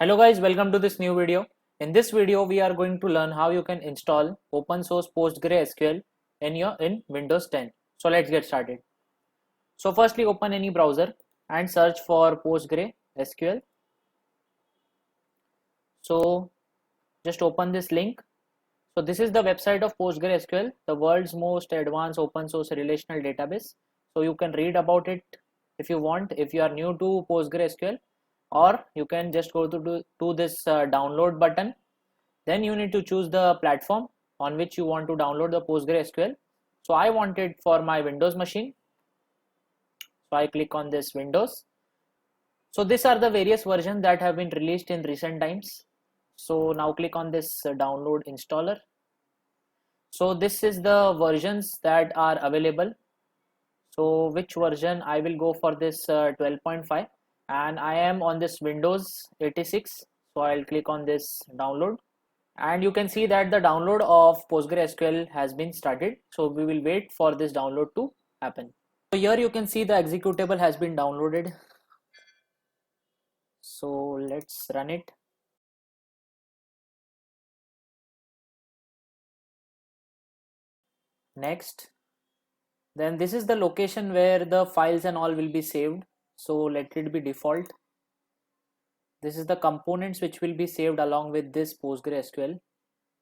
Hello guys, welcome to this new video. In this video, we are going to learn how you can install open source PostgreSQL in Windows 10. So let's get started. So firstly, open any browser and search for PostgreSQL. So just open this link. So this is the website of PostgreSQL, the world's most advanced open source relational database. So you can read about it if you want, if you are new to PostgreSQL, or you can just go to this download button. Then you need to choose the platform on which you want to download the PostgreSQL. So I want it for my Windows machine. So I click on this Windows. So these are the various versions that have been released in recent times. So now click on this download installer. So this is the versions that are available. So which version? I will go for this 12.5, and I am on this Windows 86. So I'll click on this download. And you can see that the download of PostgreSQL has been started. So we will wait for this download to happen. So here you can see the executable has been downloaded. So let's run it. Next. Then this is the location where the files and all will be saved. So let it be default. This is the components which will be saved along with this PostgreSQL.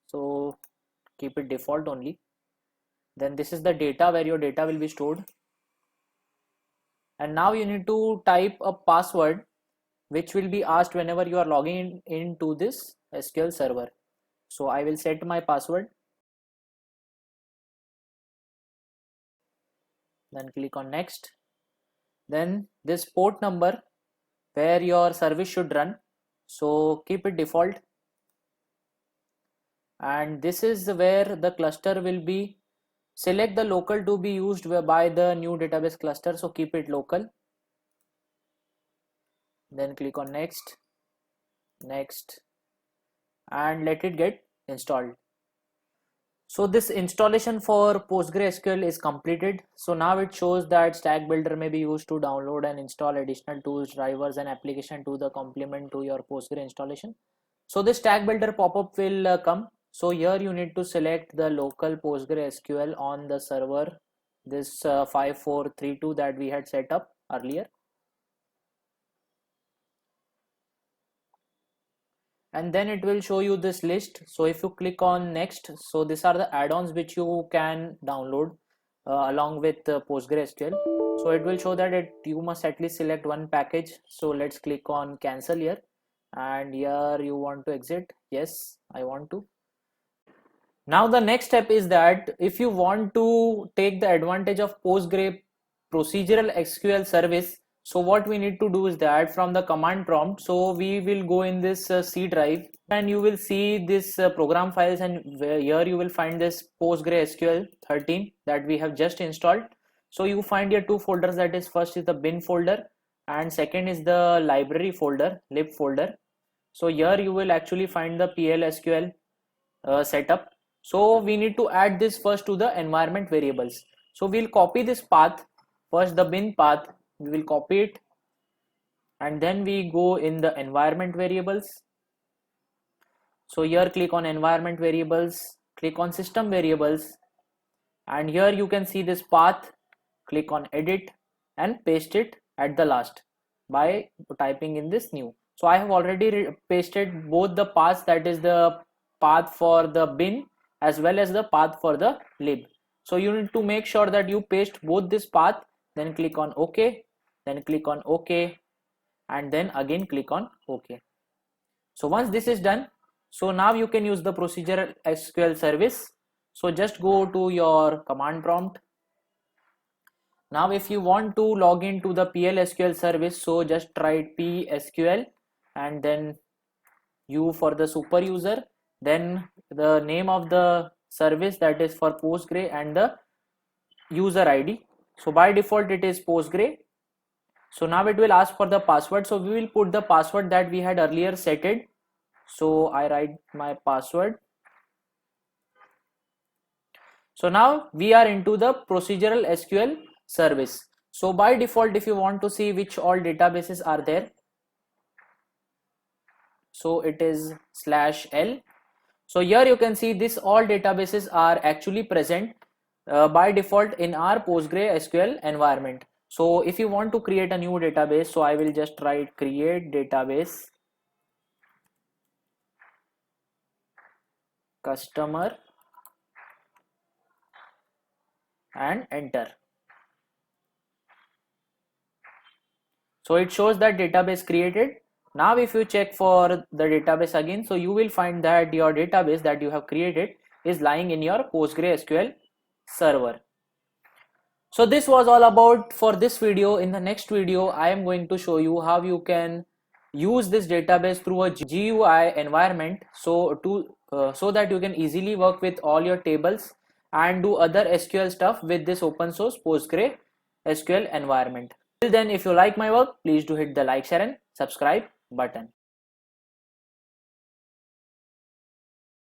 So keep it default only. Then this is the data where your data will be stored. And now you need to type a password which will be asked whenever you are logging into this SQL server. So I will set my password. Then click on next. Then this port number where your service should run. So keep it default. And this is where the cluster will be. Select the local to be used by the new database cluster. So keep it local. Then click on next, next, and let it get installed. So this installation for PostgreSQL is completed. So now it shows that Stack Builder may be used to download and install additional tools, drivers, and application to the complement to your Postgre installation. So this Stack Builder pop-up will come. So here you need to select the local PostgreSQL on the server, this 5432 that we had set up earlier. And then it will show you this list. So if you click on next, so these are the add-ons which you can download along with PostgreSQL. So it will show that you must at least select one package. So let's click on cancel here, and here you want to exit. Yes, I want to. Now the next step is that if you want to take the advantage of Postgre procedural SQL service, so what we need to do is that from the command prompt, so we will go in this C drive, and you will see this program files, and here you will find this PostgreSQL 13 that we have just installed. So you find here two folders, that is first is the bin folder and second is the library folder, lib folder. So here you will actually find the PLSQL setup. So we need to add this first to the environment variables. So we'll copy this path, first the bin path, we will copy it, and then we go in the environment variables. So here click on environment variables, click on system variables, and here you can see this path. Click on edit and paste it at the last by typing in this new. So I have already pasted both the paths, that is the path for the bin as well as the path for the lib. So you need to make sure that you paste both this path, then click on OK, then click on OK, and then again click on OK. So once this is done, so now you can use the procedural SQL service. So just go to your command prompt. Now if you want to log into the PLSQL service, so just write PSQL and then U for the super user, then the name of the service, that is for Postgre, and the user ID. So by default it is Postgre. So now it will ask for the password. So we will put the password that we had earlier set it. So I write my password. So now we are into the procedural SQL service. So by default, if you want to see which all databases are there, so it is /l. So here you can see this all databases are actually present by default in our PostgreSQL environment. So if you want to create a new database, so I will just write create database customer and enter. So it shows that database created. Now if you check for the database again, so you will find that your database that you have created is lying in your PostgreSQL server. So this was all about for this video. In the next video, I am going to show you how you can use this database through a GUI environment, so that you can easily work with all your tables and do other SQL stuff with this open source PostgreSQL environment. Till then, if you like my work, please do hit the like, share and subscribe button.